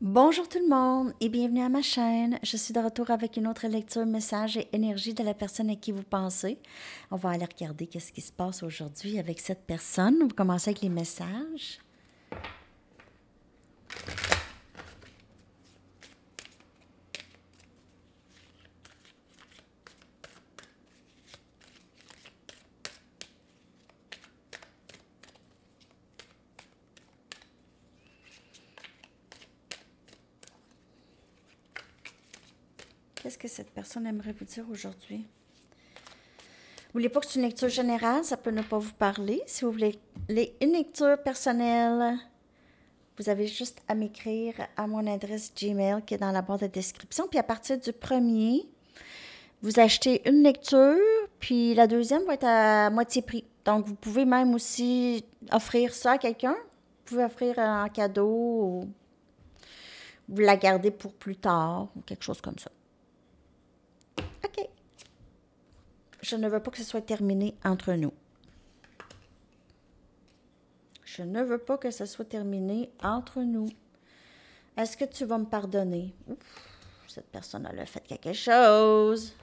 Bonjour tout le monde et bienvenue à ma chaîne. Je suis de retour avec une autre lecture, message et énergie de la personne à qui vous pensez. On va aller regarder qu'est-ce qui se passe aujourd'hui avec cette personne. On va commencer avec les messages. Qu'est-ce que cette personne aimerait vous dire aujourd'hui? N'oubliez pas que c'est une lecture générale, ça peut ne pas vous parler. Si vous voulez une lecture personnelle, vous avez juste à m'écrire à mon adresse Gmail qui est dans la barre de description. Puis à partir du 1er, vous achetez une lecture, puis la deuxième va être à moitié prix. Donc, vous pouvez même aussi offrir ça à quelqu'un. Vous pouvez offrir en cadeau ou vous la gardez pour plus tard ou quelque chose comme ça. OK. Je ne veux pas que ce soit terminé entre nous. Je ne veux pas que ce soit terminé entre nous. Est-ce que tu vas me pardonner? Ouf, cette personne-là a fait quelque chose.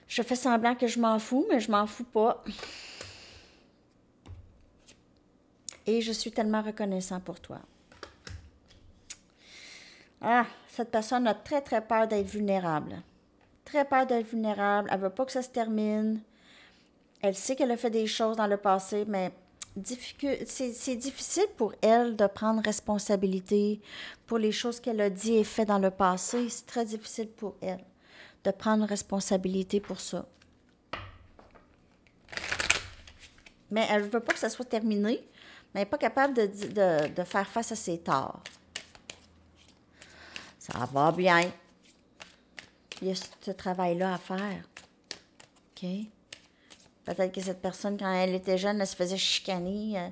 Je fais semblant que je m'en fous, mais je m'en fous pas. Et je suis tellement reconnaissant pour toi. Ah, cette personne a très, très peur d'être vulnérable. Très peur d'être vulnérable. Elle ne veut pas que ça se termine. Elle sait qu'elle a fait des choses dans le passé, mais c'est difficile pour elle de prendre responsabilité pour les choses qu'elle a dit et fait dans le passé. C'est très difficile pour elle de prendre responsabilité pour ça. Mais elle ne veut pas que ça soit terminé, mais elle n'est pas capable de faire face à ses torts. Ça va bien. Il y a ce travail-là à faire. OK? Peut-être que cette personne, quand elle était jeune, elle se faisait chicaner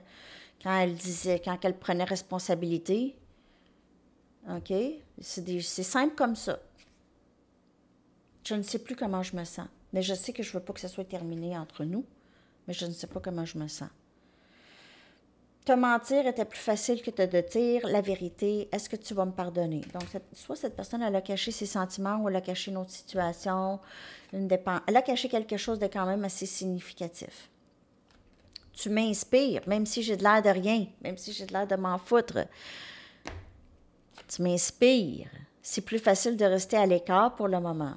quand elle prenait responsabilité. OK? C'est simple comme ça. Je ne sais plus comment je me sens. Mais je sais que je ne veux pas que ça soit terminé entre nous. Mais je ne sais pas comment je me sens. Te mentir était plus facile que de dire la vérité. Est-ce que tu vas me pardonner? Donc, soit cette personne, elle a caché ses sentiments ou elle a caché une autre situation. Elle a caché quelque chose de quand même assez significatif. Tu m'inspires, même si j'ai de l'air de rien, même si j'ai de l'air de m'en foutre. Tu m'inspires. C'est plus facile de rester à l'écart pour le moment.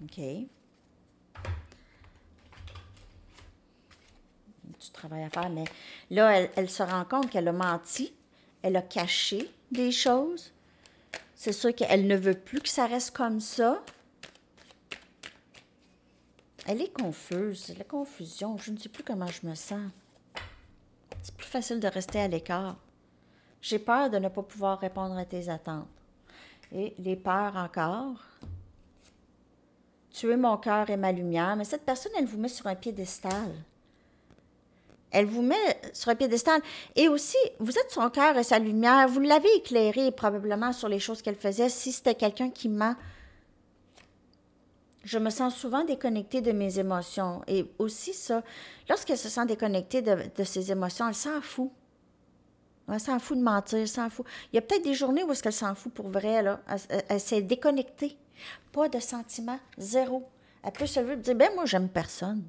OK? Du travail à faire, mais là, elle se rend compte qu'elle a menti, elle a caché des choses. C'est sûr qu'elle ne veut plus que ça reste comme ça. Elle est confuse, c'est la confusion, je ne sais plus comment je me sens. C'est plus facile de rester à l'écart. J'ai peur de ne pas pouvoir répondre à tes attentes. Et les peurs encore. Tu es mon cœur et ma lumière, mais cette personne, elle vous met sur un piédestal. Elle vous met sur un piédestal. Et aussi, vous êtes son cœur et sa lumière. Vous l'avez éclairé probablement sur les choses qu'elle faisait. Si c'était quelqu'un qui ment, je me sens souvent déconnectée de mes émotions. Et aussi ça, lorsqu'elle se sent déconnectée de ses émotions, elle s'en fout. Elle s'en fout de mentir, elle s'en fout. Il y a peut-être des journées où est-ce qu'elle s'en fout pour vrai, là. Elle s'est déconnectée. Pas de sentiments, zéro. Elle peut se lever et dire, ben moi, j'aime personne.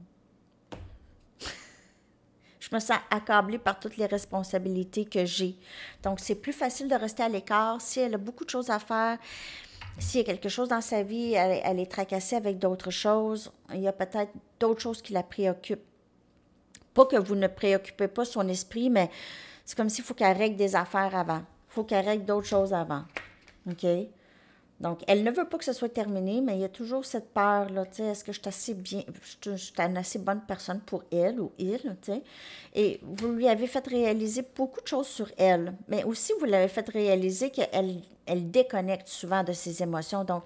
Je me sens accablée par toutes les responsabilités que j'ai. Donc, c'est plus facile de rester à l'écart. Si elle a beaucoup de choses à faire, s'il y a quelque chose dans sa vie, elle est tracassée avec d'autres choses, il y a peut-être d'autres choses qui la préoccupent. Pas que vous ne préoccupez pas son esprit, mais c'est comme s'il faut qu'elle règle des affaires avant. Il faut qu'elle règle d'autres choses avant. OK? Donc, elle ne veut pas que ce soit terminé, mais il y a toujours cette peur-là, tu sais, est-ce que je suis assez bien, je suis une assez bonne personne pour elle ou il, tu sais. Et vous lui avez fait réaliser beaucoup de choses sur elle, mais aussi vous l'avez fait réaliser qu'elle déconnecte souvent de ses émotions. Donc,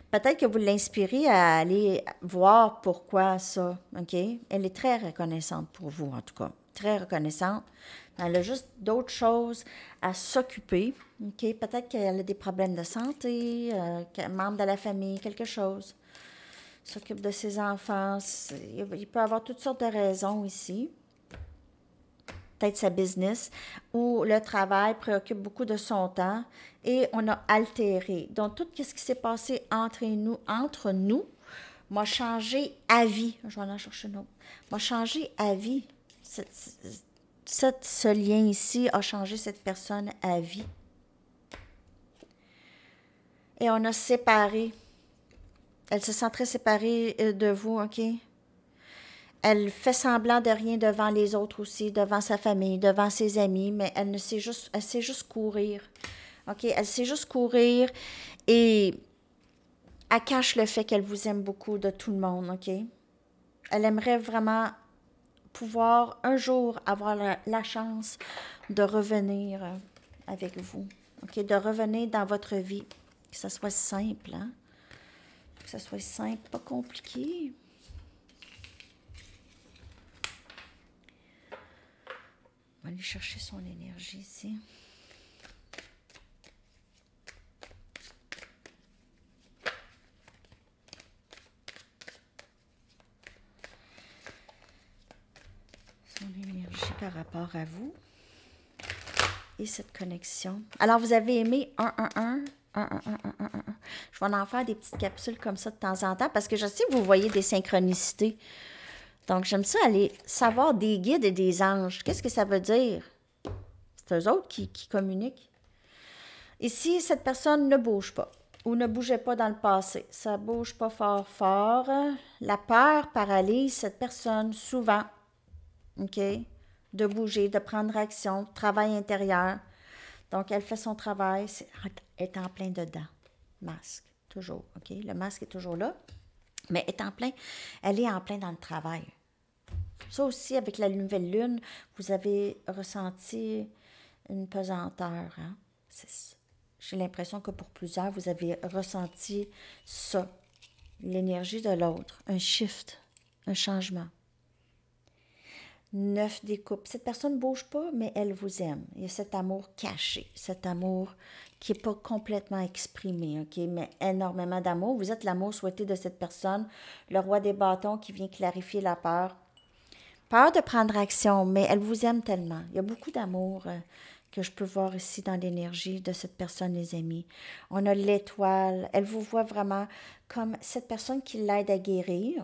peut-être que vous l'inspirez à aller voir pourquoi ça, OK? Elle est très reconnaissante pour vous, en tout cas. Très reconnaissante. Elle a juste d'autres choses à s'occuper. OK? Peut-être qu'elle a des problèmes de santé, membre de la famille, quelque chose. S'occupe de ses enfants. Il peut y avoir toutes sortes de raisons ici. peut-être sa business, ou le travail préoccupe beaucoup de son temps, et on a altéré. Donc, tout ce qui s'est passé entre nous m'a changé à vie. Je vais aller en chercher une autre. M'a changé à vie. Ce lien ici a changé cette personne à vie. Et on a séparé. Elle se sent très séparée de vous, OK? Elle fait semblant de rien devant les autres aussi, devant sa famille, devant ses amis, mais elle sait juste courir. OK? Elle sait juste courir et elle cache le fait qu'elle vous aime beaucoup de tout le monde, OK? Elle aimerait vraiment pouvoir un jour avoir la chance de revenir avec vous, OK? De revenir dans votre vie. Que ça soit simple, hein? Que ça soit simple, pas compliqué. On va aller chercher son énergie ici. Son énergie par rapport à vous. Et cette connexion. Alors, vous avez aimé 1. Je vais en faire des petites capsules comme ça de temps en temps parce que je sais que vous voyez des synchronicités. Donc, j'aime ça aller savoir des guides et des anges. Qu'est-ce que ça veut dire? C'est eux autres qui communiquent. Ici, cette personne ne bouge pas ou ne bougeait pas dans le passé. Ça ne bouge pas fort. La peur paralyse cette personne souvent. OK? De bouger, de prendre action, travail intérieur. Donc, elle fait son travail, elle est en plein dedans. Masque, toujours, OK? Le masque est toujours là, mais elle est en plein dans le travail. Ça aussi, avec la nouvelle lune, vous avez ressenti une pesanteur, hein? J'ai l'impression que pour plusieurs, vous avez ressenti ça, l'énergie de l'autre, un shift, un changement. 9 des coupes. Cette personne ne bouge pas, mais elle vous aime. Il y a cet amour caché, cet amour qui n'est pas complètement exprimé, OK? Mais énormément d'amour. Vous êtes l'amour souhaité de cette personne. Le roi des bâtons qui vient clarifier la peur. Peur de prendre action, mais elle vous aime tellement. Il y a beaucoup d'amour que je peux voir ici dans l'énergie de cette personne, les amis. On a l'étoile. Elle vous voit vraiment comme cette personne qui l'aide à guérir.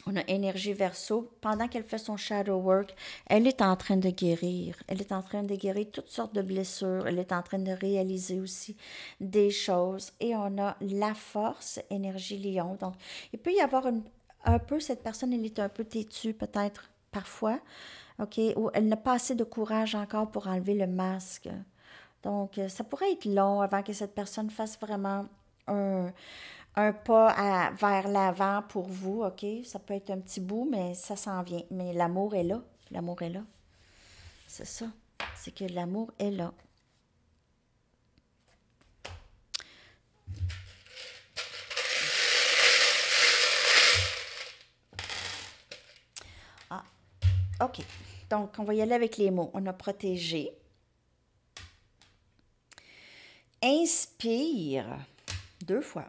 On a énergie verso. Pendant qu'elle fait son shadow work, elle est en train de guérir. Elle est en train de guérir toutes sortes de blessures. Elle est en train de réaliser aussi des choses. Et on a la force, énergie lion. Donc, il peut y avoir un peu, cette personne, elle est un peu têtue peut-être parfois, OK, ou elle n'a pas assez de courage encore pour enlever le masque. Donc, ça pourrait être long avant que cette personne fasse vraiment un pas vers l'avant pour vous, OK? Ça peut être un petit bout, mais ça s'en vient. Mais l'amour est là. L'amour est là. C'est ça. C'est que l'amour est là. Ah, OK. Donc, on va y aller avec les mots. On a protégé. Inspire. 2 fois.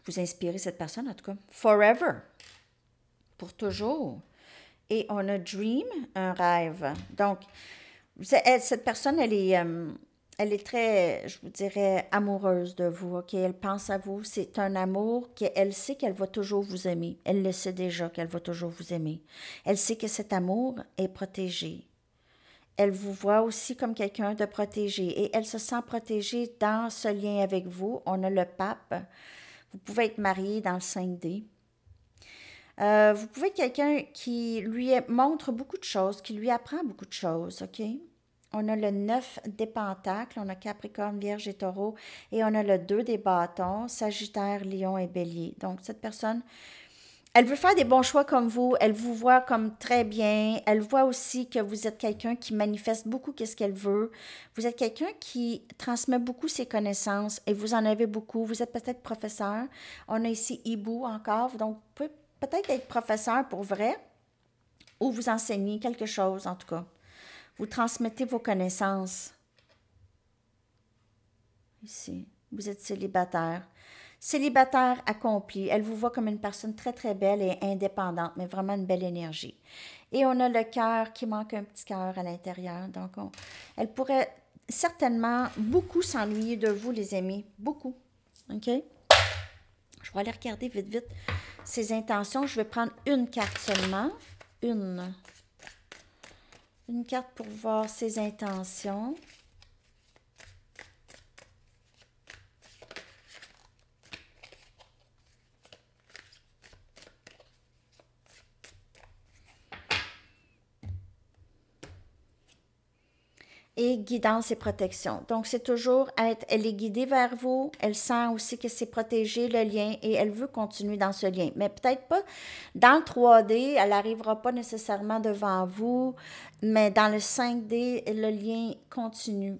Vous inspirez cette personne, en tout cas. Forever. Pour toujours. Et on a dream, un rêve. Donc, cette personne, elle est très, je vous dirais, amoureuse de vous, OK? Elle pense à vous. C'est un amour qu'elle sait qu'elle va toujours vous aimer. Elle le sait déjà qu'elle va toujours vous aimer. Elle sait que cet amour est protégé. Elle vous voit aussi comme quelqu'un de protégé et elle se sent protégée dans ce lien avec vous. On a le pape. Vous pouvez être marié dans le 5D. Vous pouvez être quelqu'un qui lui montre beaucoup de choses, qui lui apprend beaucoup de choses, OK? On a le 9 des pentacles, on a Capricorne, Vierge et Taureau, et on a le 2 des bâtons, Sagittaire, Lion et Bélier. Donc, cette personne, elle veut faire des bons choix comme vous, elle vous voit comme très bien, elle voit aussi que vous êtes quelqu'un qui manifeste beaucoup qu'est-ce qu'elle veut. Vous êtes quelqu'un qui transmet beaucoup ses connaissances et vous en avez beaucoup. Vous êtes peut-être professeur. On a ici hibou encore, donc vous pouvez peut-être être professeur pour vrai ou vous enseignez quelque chose en tout cas. Vous transmettez vos connaissances. Ici, vous êtes célibataire. Célibataire accompli. Elle vous voit comme une personne très, très belle et indépendante, mais vraiment une belle énergie. Et on a le cœur qui manque un petit cœur à l'intérieur. Donc, elle pourrait certainement beaucoup s'ennuyer de vous, les amis. Beaucoup. OK? Je vais aller regarder vite, vite ses intentions. Je vais prendre une carte seulement. Une carte pour voir ses intentions. Et guidance et protection. Donc, c'est toujours être, elle est guidée vers vous, elle sent aussi que c'est protégé le lien et elle veut continuer dans ce lien. Mais peut-être pas dans le 3D, elle n'arrivera pas nécessairement devant vous, mais dans le 5D, le lien continue.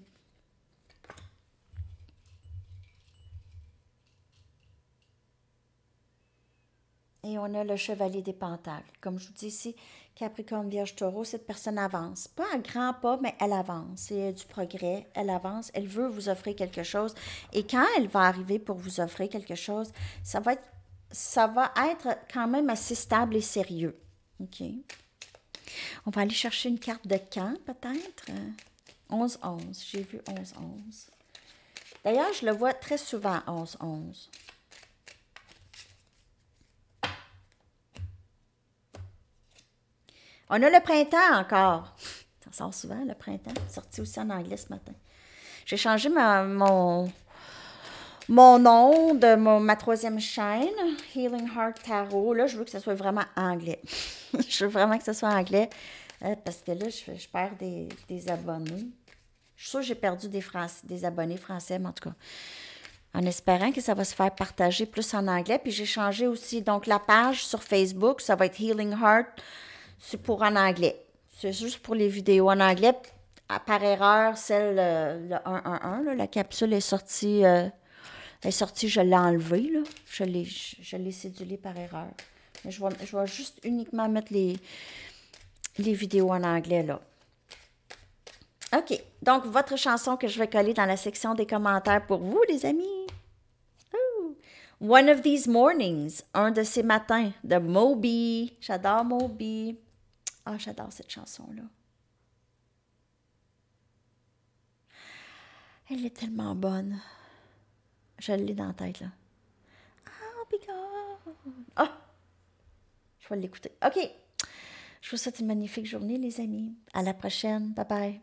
Et on a le chevalier des pentacles. Comme je vous dis ici, Capricorne, Vierge, Taureau, cette personne avance. Pas à grands pas, mais elle avance. C'est du progrès, elle avance, elle veut vous offrir quelque chose. Et quand elle va arriver pour vous offrir quelque chose, ça va être quand même assez stable et sérieux. OK? On va aller chercher une carte de camp, peut-être. 11-11. J'ai vu 11-11. D'ailleurs, je le vois très souvent, 11-11. On a le printemps encore. Ça sort souvent, le printemps. Sorti aussi en anglais ce matin. J'ai changé mon nom de ma troisième chaîne, Healing Heart Tarot. Là, je veux que ce soit vraiment anglais. Je veux vraiment que ce soit anglais parce que là, je perds des abonnés. Je suis sûre que j'ai perdu des abonnés français, mais en tout cas, en espérant que ça va se faire partager plus en anglais. Puis j'ai changé aussi, donc la page sur Facebook, ça va être Healing Heart. C'est pour en anglais. C'est juste pour les vidéos en anglais. Par erreur, celle, le 111, là, la capsule est sortie, je l'ai enlevée, là. Je l'ai cédulée par erreur. Mais je vais juste uniquement mettre les vidéos en anglais, là. OK. Donc, votre chanson que je vais coller dans la section des commentaires pour vous, les amis. Ooh. One of These Mornings, un de ces matins, de Moby. J'adore Moby. Ah, j'adore cette chanson-là. Elle est tellement bonne. Je l'ai dans la tête, là. I'll be gone. Ah! Je vais l'écouter. OK. Je vous souhaite une magnifique journée, les amis. À la prochaine. Bye bye.